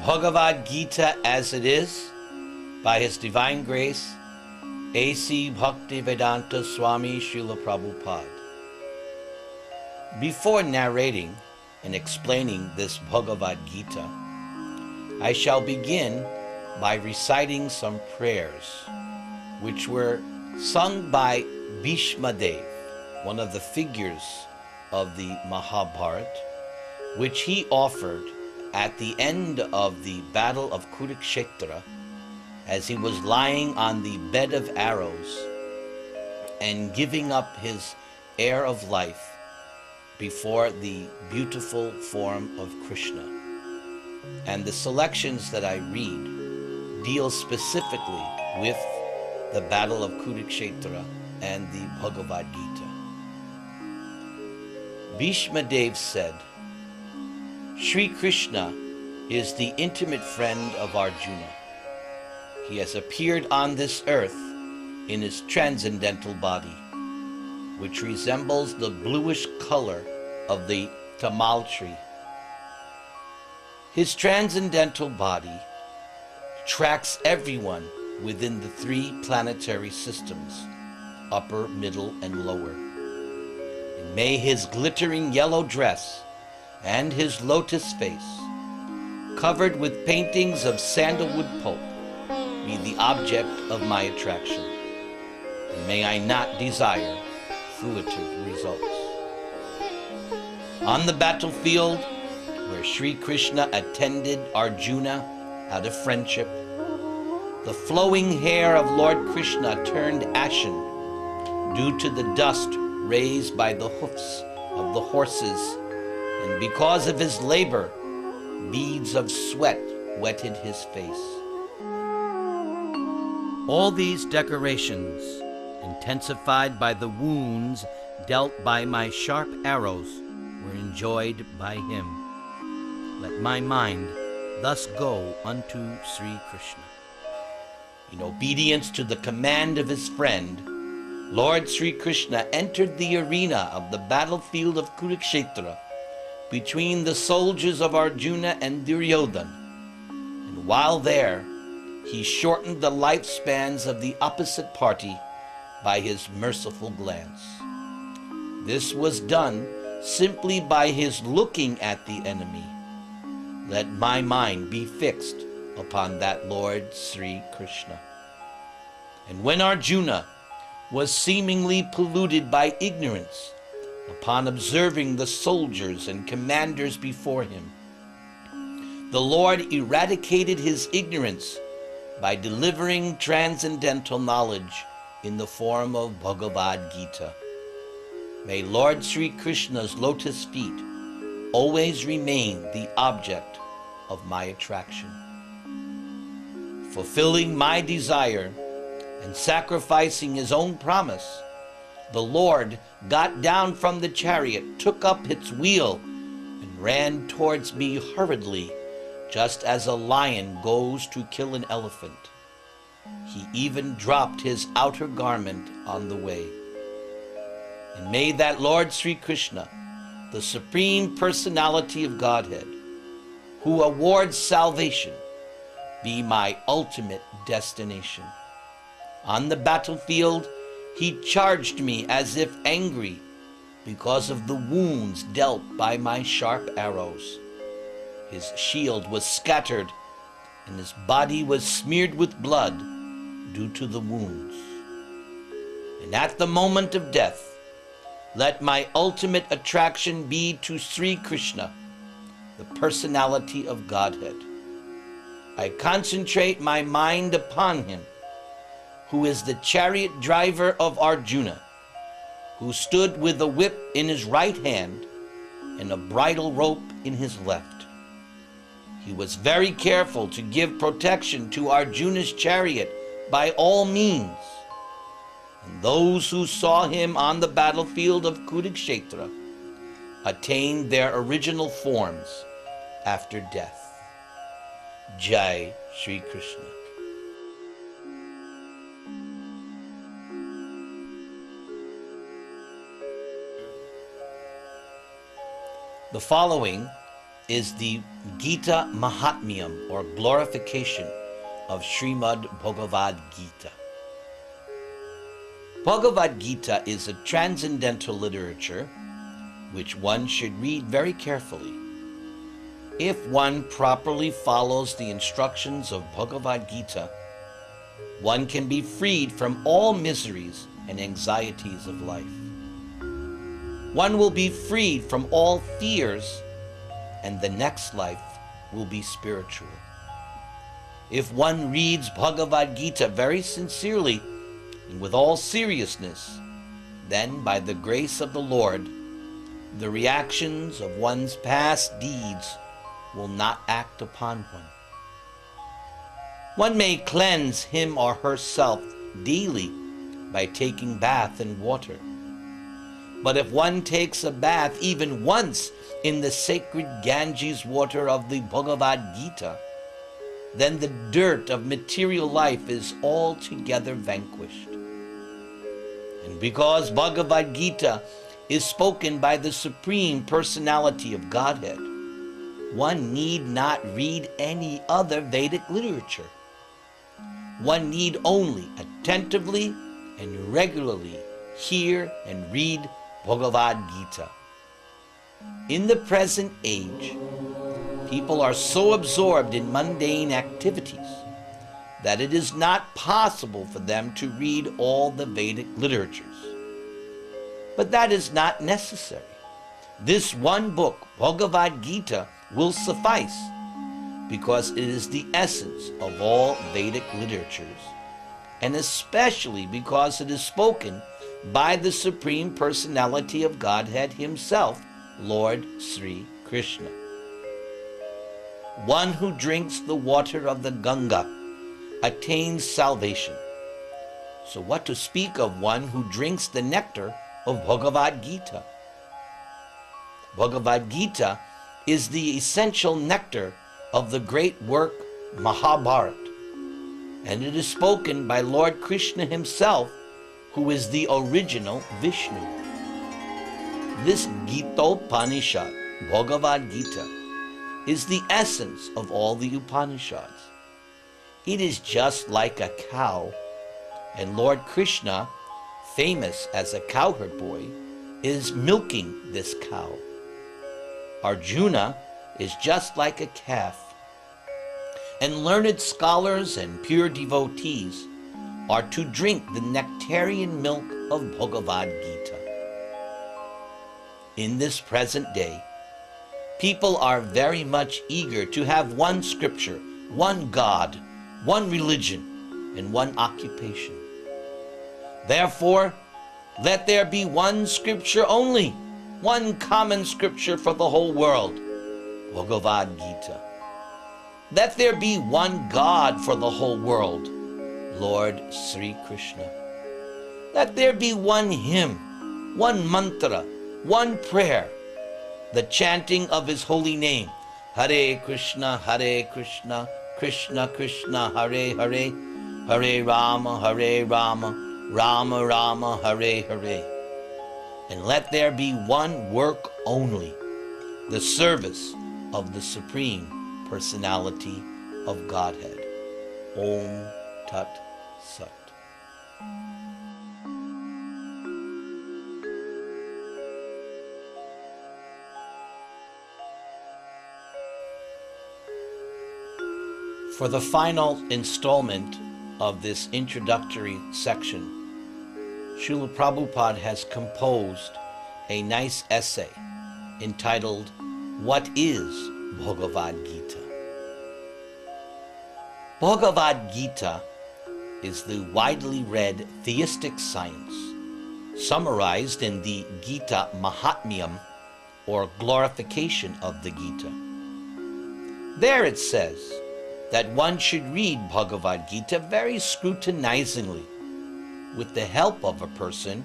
Bhagavad Gita as it is, by His Divine Grace, A.C. Bhaktivedanta Swami Srila Prabhupada. Before narrating and explaining this Bhagavad Gita, I shall begin by reciting some prayers which were sung by Bhishma Dev, one of the figures of the Mahabharata, which he offered at the end of the Battle of Kurukshetra, as he was lying on the bed of arrows and giving up his air of life before the beautiful form of Krishna. And the selections that I read deal specifically with the Battle of Kurukshetra and the Bhagavad Gita. Bhishma Dev said, Sri Krishna is the intimate friend of Arjuna. He has appeared on this earth in his transcendental body, which resembles the bluish color of the tamal tree. His transcendental body tracks everyone within the three planetary systems, upper, middle, and lower. And may his glittering yellow dress and his lotus face, covered with paintings of sandalwood pulp, be the object of my attraction, and may I not desire fruitive results. On the battlefield, where Sri Krishna attended Arjuna out of friendship, the flowing hair of Lord Krishna turned ashen due to the dust raised by the hoofs of the horses, and because of his labor, beads of sweat wetted his face. All these decorations, intensified by the wounds dealt by my sharp arrows, were enjoyed by him. Let my mind thus go unto Sri Krishna. In obedience to the command of his friend, Lord Sri Krishna entered the arena of the battlefield of Kurukshetra between the soldiers of Arjuna and Duryodhana, and while there, he shortened the lifespans of the opposite party by his merciful glance. This was done simply by his looking at the enemy. Let my mind be fixed upon that Lord Sri Krishna. And when Arjuna was seemingly polluted by ignorance, upon observing the soldiers and commanders before him, the Lord eradicated his ignorance by delivering transcendental knowledge in the form of Bhagavad Gita. May Lord Sri Krishna's lotus feet always remain the object of my attraction. Fulfilling my desire and sacrificing his own promise, the Lord got down from the chariot, took up its wheel, and ran towards me hurriedly, just as a lion goes to kill an elephant. He even dropped his outer garment on the way. And may that Lord Sri Krishna, the Supreme Personality of Godhead, who awards salvation, be my ultimate destination. On the battlefield, he charged me as if angry because of the wounds dealt by my sharp arrows. His shield was scattered, and his body was smeared with blood due to the wounds. And at the moment of death, let my ultimate attraction be to Sri Krishna, the personality of Godhead. I concentrate my mind upon him, who is the chariot driver of Arjuna, who stood with a whip in his right hand and a bridle rope in his left. He was very careful to give protection to Arjuna's chariot by all means. And those who saw him on the battlefield of Kurukshetra attained their original forms after death. Jai Shri Krishna. The following is the Gita Mahatmyam, or glorification of Srimad Bhagavad Gita. Bhagavad Gita is a transcendental literature which one should read very carefully. If one properly follows the instructions of Bhagavad Gita, one can be freed from all miseries and anxieties of life. One will be freed from all fears, and the next life will be spiritual. If one reads Bhagavad Gita very sincerely and with all seriousness, then by the grace of the Lord, the reactions of one's past deeds will not act upon one. One may cleanse him or herself daily by taking bath in water. But if one takes a bath even once in the sacred Ganges water of the Bhagavad Gita, then the dirt of material life is altogether vanquished. And because Bhagavad Gita is spoken by the Supreme Personality of Godhead, one need not read any other Vedic literature. One need only attentively and regularly hear and read Bhagavad Gita. In the present age, people are so absorbed in mundane activities that it is not possible for them to read all the Vedic literatures. But that is not necessary. This one book, Bhagavad Gita, will suffice, because it is the essence of all Vedic literatures, and especially because it is spoken by the Supreme Personality of Godhead himself, Lord Sri Krishna. One who drinks the water of the Ganga attains salvation. So what to speak of one who drinks the nectar of Bhagavad Gita? Bhagavad Gita is the essential nectar of the great work Mahabharata, and it is spoken by Lord Krishna himself, who is the original Vishnu. This Gita-upanishad, Bhagavad Gita, is the essence of all the Upanishads. It is just like a cow, and Lord Krishna, famous as a cowherd boy, is milking this cow. Arjuna is just like a calf, and learned scholars and pure devotees are to drink the nectarian milk of Bhagavad Gita. In this present day, people are very much eager to have one scripture, one God, one religion, and one occupation. Therefore, let there be one scripture only, one common scripture for the whole world, Bhagavad Gita. Let there be one God for the whole world, Lord Sri Krishna. Let there be one hymn, one mantra, one prayer, the chanting of his holy name, Hare Krishna, Krishna Krishna, Hare Hare, Hare Rama, Rama Rama, Hare Hare. And let there be one work only, the service of the Supreme Personality of Godhead. Om Tat Sat. For the final installment of this introductory section, Srila Prabhupada has composed a nice essay entitled, What is Bhagavad Gita? Bhagavad Gita is the widely read theistic science summarized in the Gita Mahatmyam, or glorification of the Gita. There it says that one should read Bhagavad Gita very scrutinizingly, with the help of a person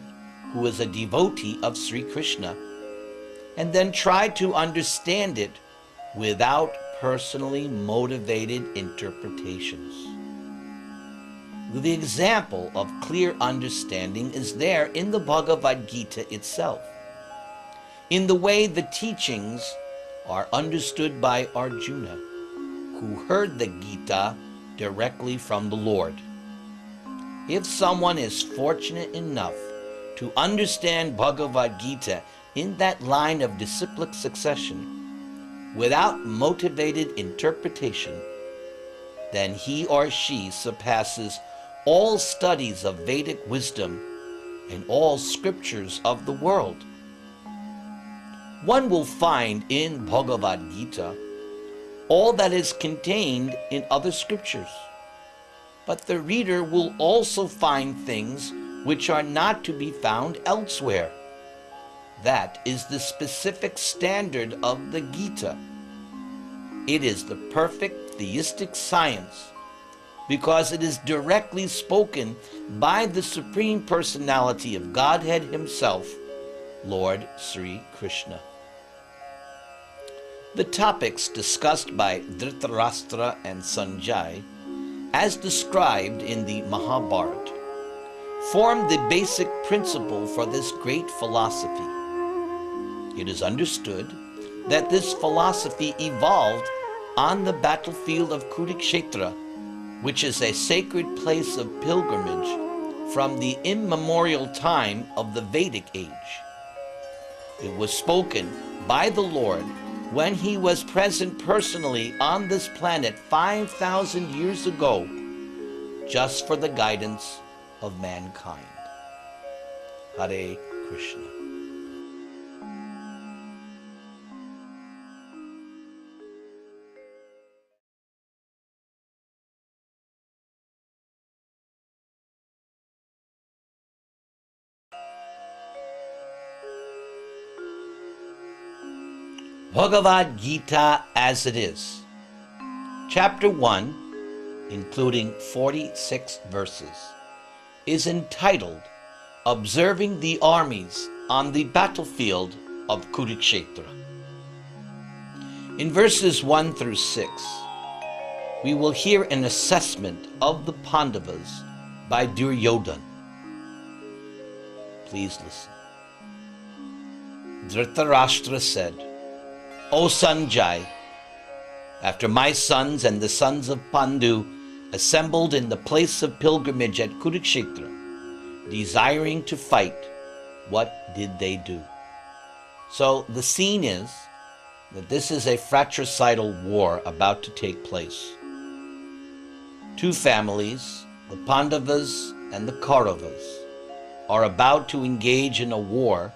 who is a devotee of Sri Krishna, and then try to understand it without personally motivated interpretations. The example of clear understanding is there in the Bhagavad Gita itself, in the way the teachings are understood by Arjuna, who heard the Gita directly from the Lord. If someone is fortunate enough to understand Bhagavad Gita in that line of disciplic succession, without motivated interpretation, then he or she surpasses all studies of Vedic wisdom and all scriptures of the world. One will find in Bhagavad Gita all that is contained in other scriptures, but the reader will also find things which are not to be found elsewhere. That is the specific standard of the Gita. It is the perfect theistic science because it is directly spoken by the Supreme Personality of Godhead Himself, Lord Sri Krishna. The topics discussed by Dhritarashtra and Sanjay, as described in the Mahabharata, form the basic principle for this great philosophy. It is understood that this philosophy evolved on the battlefield of Kurukshetra, which is a sacred place of pilgrimage from the immemorial time of the Vedic age. It was spoken by the Lord when He was present personally on this planet 5,000 years ago, just for the guidance of mankind. Hare Krishna. Bhagavad Gita as it is. Chapter 1, including 46 verses, is entitled Observing the Armies on the Battlefield of Kurukshetra. In verses 1 through 6, we will hear an assessment of the Pandavas by Duryodhana. Please listen. Dhritarashtra said, O Sanjay, after my sons and the sons of Pandu assembled in the place of pilgrimage at Kurukshetra, desiring to fight, what did they do? So the scene is that this is a fratricidal war about to take place. Two families, the Pandavas and the Kauravas, are about to engage in a war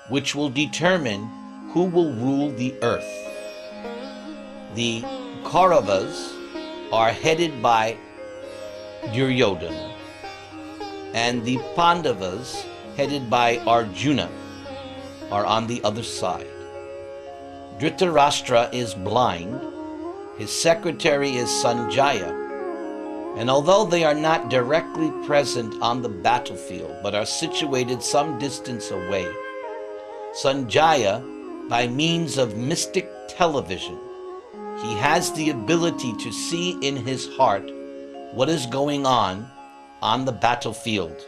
which will determine who will rule the earth. The Kauravas are headed by Duryodhana, and the Pandavas, headed by Arjuna, are on the other side. Dhritarashtra is blind, his secretary is Sanjaya, and although they are not directly present on the battlefield but are situated some distance away, Sanjaya, by means of mystic television, he has the ability to see in his heart what is going on the battlefield.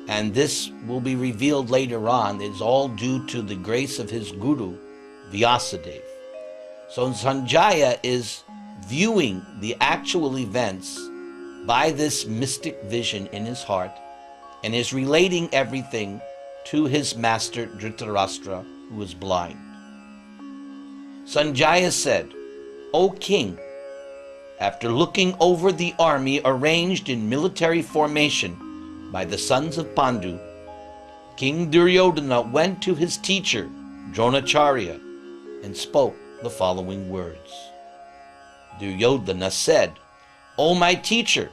And this will be revealed later on. It is all due to the grace of his guru, Vyasadeva. So Sanjaya is viewing the actual events by this mystic vision in his heart and is relating everything to his master Dhritarashtra, who was blind. Sanjaya said, O king, after looking over the army arranged in military formation by the sons of Pandu, King Duryodhana went to his teacher, Dronacharya, and spoke the following words. Duryodhana said, O my teacher,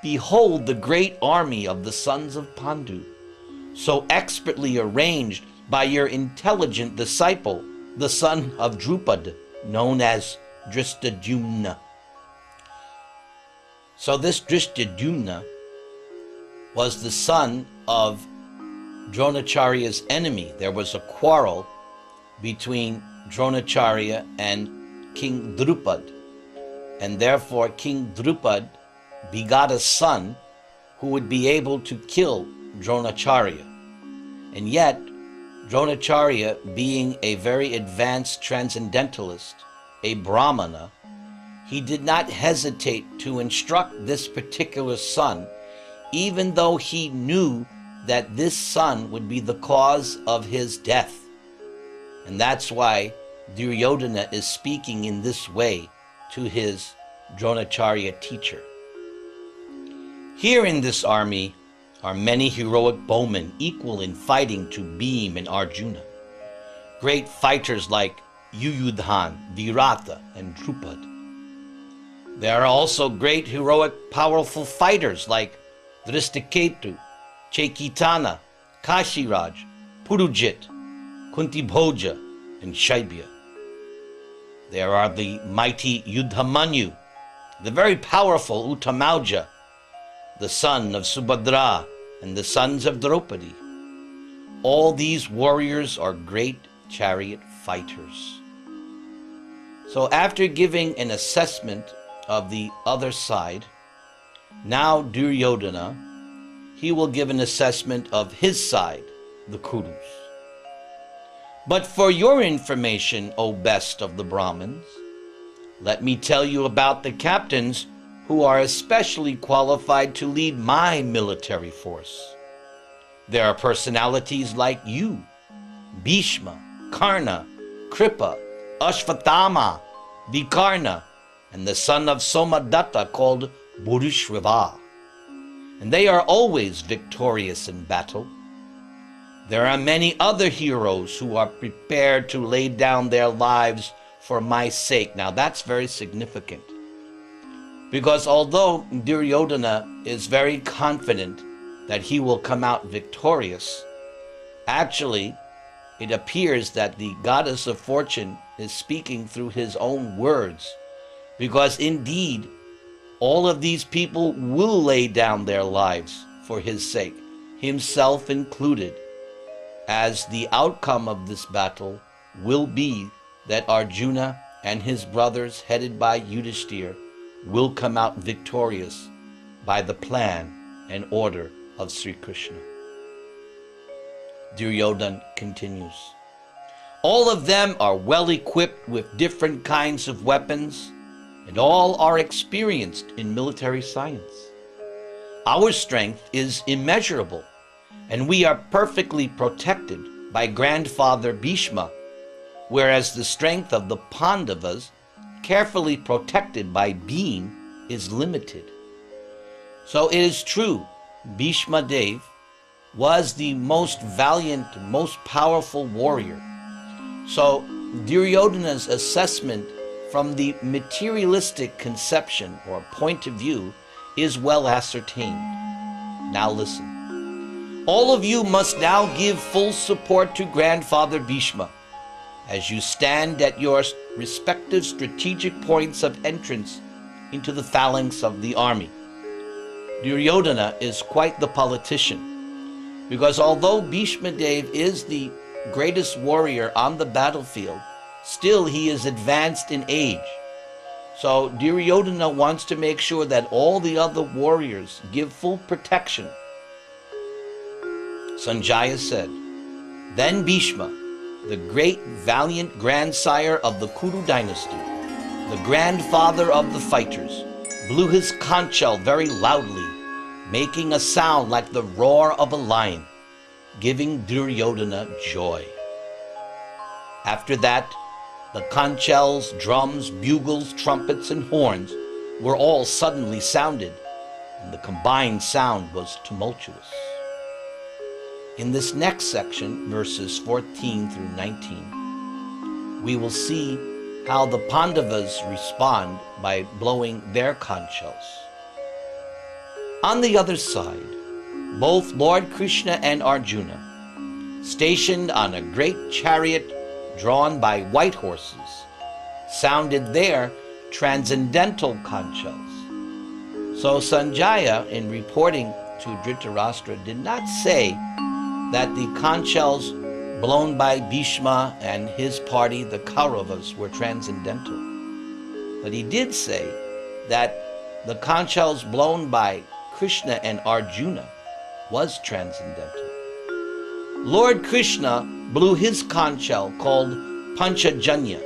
behold the great army of the sons of Pandu, so expertly arranged by your intelligent disciple, the son of Drupad, known as Drishtadyumna. So this Drishtadyumna was the son of Dronacharya's enemy. There was a quarrel between Dronacharya and King Drupad, and therefore King Drupad begot a son who would be able to kill Dronacharya. And yet Dronacharya, being a very advanced transcendentalist, a Brahmana, he did not hesitate to instruct this particular son, even though he knew that this son would be the cause of his death. And that's why Duryodhana is speaking in this way to his Dronacharya teacher. Here in this army are many heroic bowmen equal in fighting to Bhima and Arjuna. Great fighters like Yuyudhan, Virata, and Drupad. There are also great heroic powerful fighters like Drishtaketu, Chaitanya, Kashiraj, Purujit, Kuntibhoja, and Shaibya. There are the mighty Yudhamanyu, the very powerful Uttamauja, the son of Subhadra, and the sons of Draupadi. All these warriors are great chariot fighters. So after giving an assessment of the other side, now Duryodhana, he will give an assessment of his side, the Kurus. But for your information, O best of the Brahmins, let me tell you about the captains who are especially qualified to lead my military force. There are personalities like you, Bhishma, Karna, Kripa, Ashvatthama, Vikarna, and the son of Somadatta called Bhurishrava. And they are always victorious in battle. There are many other heroes who are prepared to lay down their lives for my sake. Now that's very significant, because although Duryodhana is very confident that he will come out victorious, actually it appears that the goddess of fortune is speaking through his own words, because indeed all of these people will lay down their lives for his sake, himself included, as the outcome of this battle will be that Arjuna and his brothers, headed by Yudhishthira, will come out victorious by the plan and order of Sri Krishna. Duryodhana continues. All of them are well equipped with different kinds of weapons, and all are experienced in military science. Our strength is immeasurable, and we are perfectly protected by grandfather Bhishma, whereas the strength of the Pandavas, carefully protected by Bhima, is limited. So it is true, Bhishma Dev was the most valiant, most powerful warrior. So Duryodhana's assessment from the materialistic conception or point of view is well ascertained. Now listen. All of you must now give full support to grandfather Bhishma as you stand at your respective strategic points of entrance into the phalanx of the army. Duryodhana is quite the politician, because although Bhishma Dev is the greatest warrior on the battlefield, still he is advanced in age. So Duryodhana wants to make sure that all the other warriors give full protection. Sanjaya said, Then Bhishma, the great valiant grandsire of the Kuru dynasty, the grandfather of the fighters, blew his conch shell very loudly, making a sound like the roar of a lion, giving Duryodhana joy. After that, the conch shells, drums, bugles, trumpets, and horns were all suddenly sounded, and the combined sound was tumultuous. In this next section, verses 14 through 19, we will see how the Pandavas respond by blowing their conch shells. On the other side, both Lord Krishna and Arjuna, stationed on a great chariot drawn by white horses, sounded their transcendental conch shells. So Sanjaya, in reporting to Dhritarashtra, did not say that the conch shells blown by Bhishma and his party, the Kauravas, were transcendental. But he did say that the conch shells blown by Krishna and Arjuna was transcendental. Lord Krishna blew his conch shell called Panchajanya.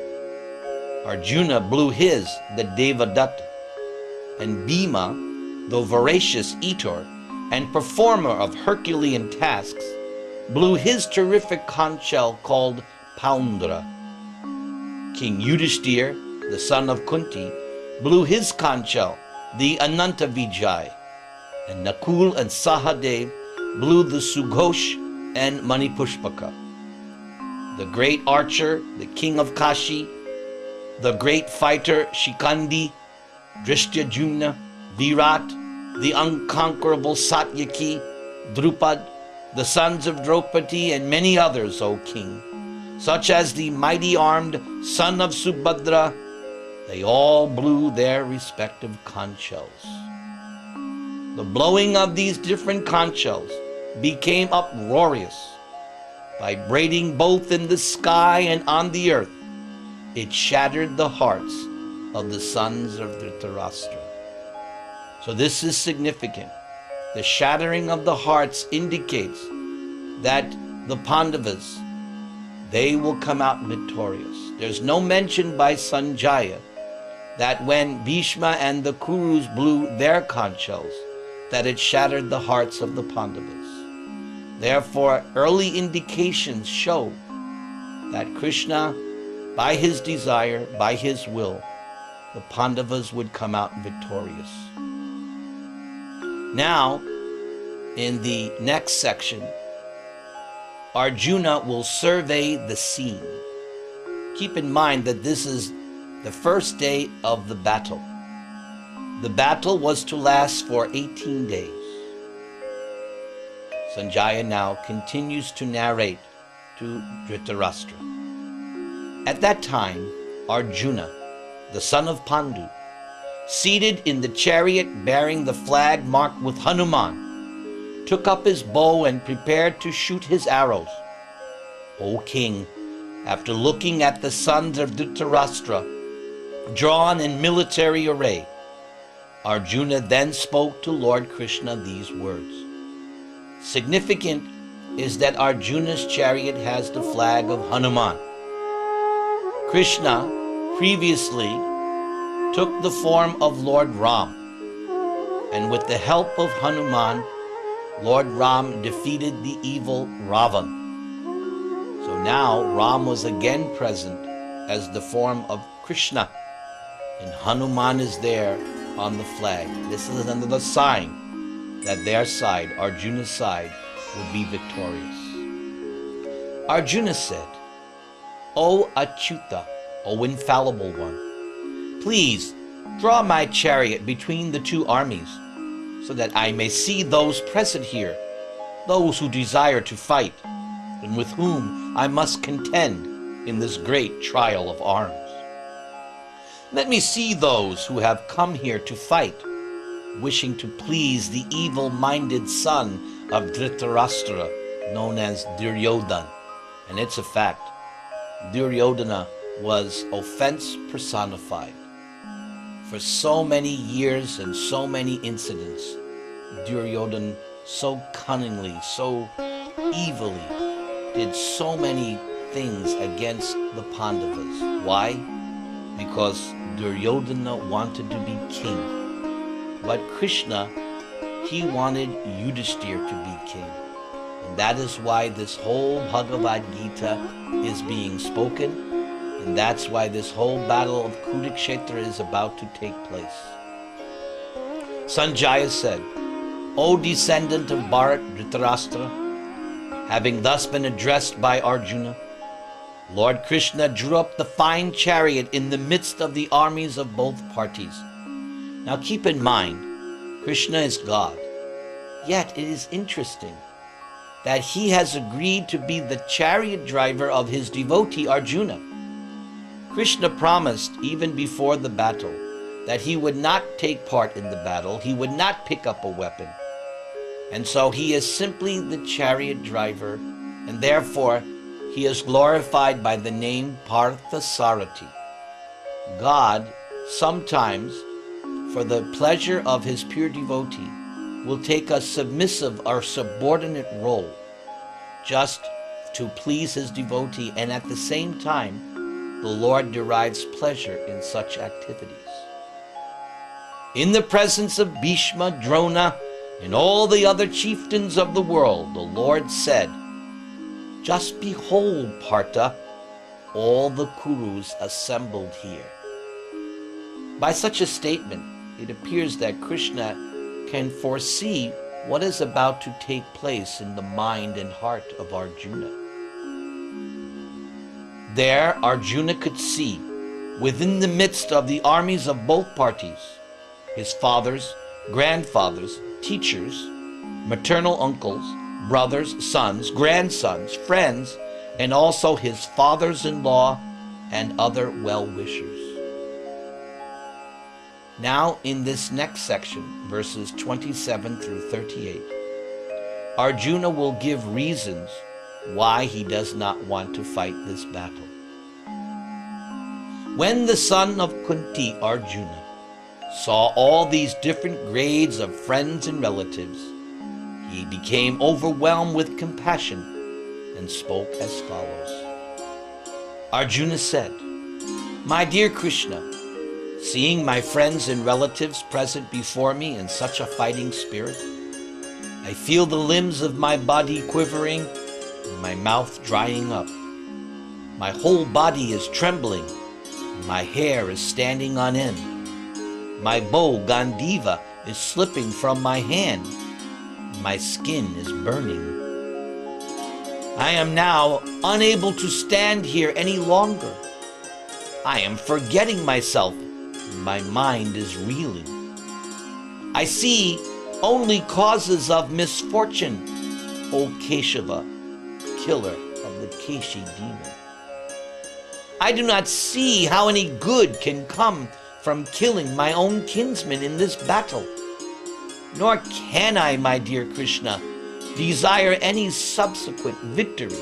Arjuna blew his, the Devadatta. And Bhima, the voracious eater and performer of Herculean tasks, blew his terrific conch shell called Poundra. King Yudhishthir, the son of Kunti, blew his conch shell, the Ananta Vijay, and Nakul and Sahadev blew the Sughosh and Manipushpaka. The great archer, the king of Kashi, the great fighter Shikandi, Drishtyajumna, Virat, the unconquerable Satyaki, Drupad, the sons of Draupadi, and many others, O king, such as the mighty armed son of Subhadra, they all blew their respective conch shells. The blowing of these different conch shells became uproarious, vibrating both in the sky and on the earth. It shattered the hearts of the sons of Dhritarashtra. So this is significant. The shattering of the hearts indicates that the Pandavas, they will come out victorious. There's no mention by Sanjaya that when Bhishma and the Kurus blew their conch shells, that it shattered the hearts of the Pandavas. Therefore, early indications show that Krishna, by his desire, by his will, the Pandavas would come out victorious. Now, in the next section, Arjuna will survey the scene. Keep in mind that this is the first day of the battle. The battle was to last for 18 days. Sanjaya now continues to narrate to Dhritarashtra. At that time, Arjuna, the son of Pandu, seated in the chariot bearing the flag marked with Hanuman, took up his bow and prepared to shoot his arrows. O king, after looking at the sons of Dhritarashtra drawn in military array, Arjuna then spoke to Lord Krishna these words. Significant is that Arjuna's chariot has the flag of Hanuman. Krishna previously took the form of Lord Ram, and with the help of Hanuman, Lord Ram defeated the evil Ravan. So now Ram was again present as the form of Krishna, and Hanuman is there on the flag. This is another sign that their side, Arjuna's side, would be victorious. Arjuna said, O Achyuta, O infallible one, please draw my chariot between the two armies, so that I may see those present here, those who desire to fight, and with whom I must contend in this great trial of arms. Let me see those who have come here to fight, wishing to please the evil-minded son of Dhritarashtra, known as Duryodhana. And it's a fact, Duryodhana was offense personified. For so many years and so many incidents, Duryodhana so cunningly, so evilly, did so many things against the Pandavas. Why? Because Duryodhana wanted to be king. But Krishna, he wanted Yudhishthir to be king. And that is why this whole Bhagavad Gita is being spoken. And that's why this whole battle of Kurukshetra is about to take place. Sanjaya said, O descendant of Bharat Dhritarashtra, having thus been addressed by Arjuna, Lord Krishna drew up the fine chariot in the midst of the armies of both parties. Now keep in mind, Krishna is God. Yet it is interesting that he has agreed to be the chariot driver of his devotee Arjuna. Krishna promised even before the battle that he would not take part in the battle, he would not pick up a weapon. And so he is simply the chariot driver, and therefore he is glorified by the name Parthasarathi. God sometimes, for the pleasure of his pure devotee, will take a submissive or subordinate role, just to please his devotee, and at the same time, the Lord derives pleasure in such activities. In the presence of Bhishma, Drona, and all the other chieftains of the world, the Lord said, "Just behold, Partha, all the Kurus assembled here." By such a statement, it appears that Krishna can foresee what is about to take place in the mind and heart of Arjuna. There, Arjuna could see, within the midst of the armies of both parties, his fathers, grandfathers, teachers, maternal uncles, brothers, sons, grandsons, friends, and also his fathers-in-law and other well-wishers. Now, in this next section, verses 27 through 38, Arjuna will give reasons why he does not want to fight this battle. When the son of Kunti, Arjuna, saw all these different grades of friends and relatives, he became overwhelmed with compassion and spoke as follows. Arjuna said, "My dear Krishna, seeing my friends and relatives present before me in such a fighting spirit, I feel the limbs of my body quivering and my mouth drying up. My whole body is trembling, and my hair is standing on end. My bow, Gandiva, is slipping from my hand, and my skin is burning. I am now unable to stand here any longer. I am forgetting myself, and my mind is reeling. I see only causes of misfortune, O Keshava, killer of the Keshi demon. I do not see how any good can come from killing my own kinsmen in this battle. Nor can I, my dear Krishna, desire any subsequent victory,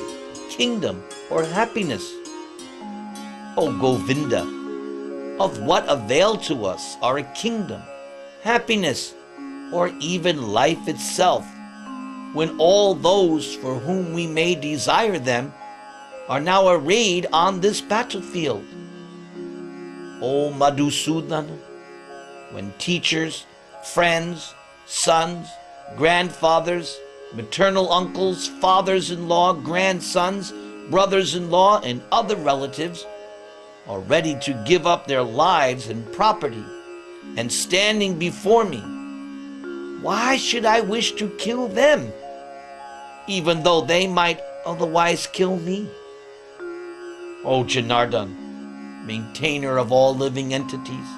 kingdom, or happiness. O Govinda, of what avail to us are a kingdom, happiness, or even life itself, when all those for whom we may desire them are now arrayed on this battlefield? O Madhusudana, when teachers, friends, sons, grandfathers, maternal uncles, fathers-in-law, grandsons, brothers-in-law, and other relatives are ready to give up their lives and property and standing before me, why should I wish to kill them, even though they might otherwise kill me? O Janardhan, maintainer of all living entities,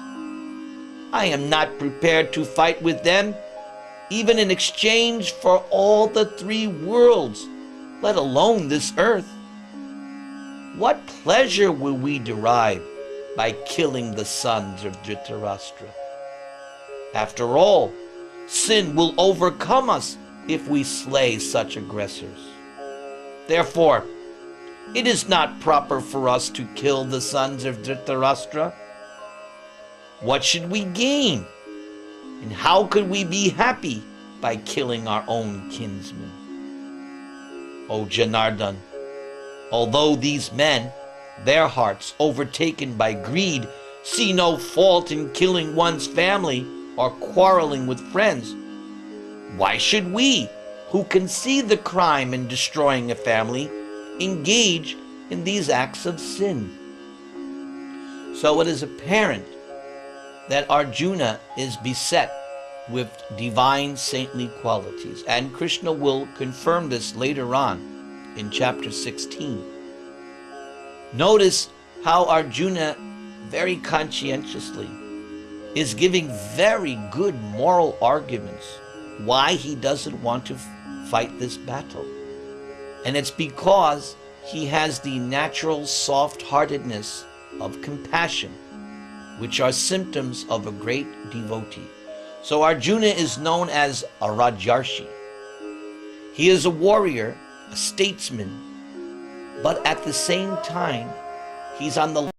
I am not prepared to fight with them, even in exchange for all the three worlds, let alone this earth. What pleasure will we derive by killing the sons of Dhritarashtra? After all, sin will overcome us if we slay such aggressors. Therefore, it is not proper for us to kill the sons of Dhritarashtra. What should we gain? And how could we be happy by killing our own kinsmen? O Janardhan, although these men, their hearts overtaken by greed, see no fault in killing one's family or quarreling with friends, why should we, who can see the crime in destroying a family, engage in these acts of sin? So it is apparent that Arjuna is beset with divine saintly qualities, and Krishna will confirm this later on in chapter 16. Notice how Arjuna very conscientiously is giving very good moral arguments why he doesn't want to fight this battle. And it's because he has the natural soft-heartedness of compassion, which are symptoms of a great devotee. So Arjuna is known as a Rajarshi. He is a warrior, a statesman, but at the same time, he's on the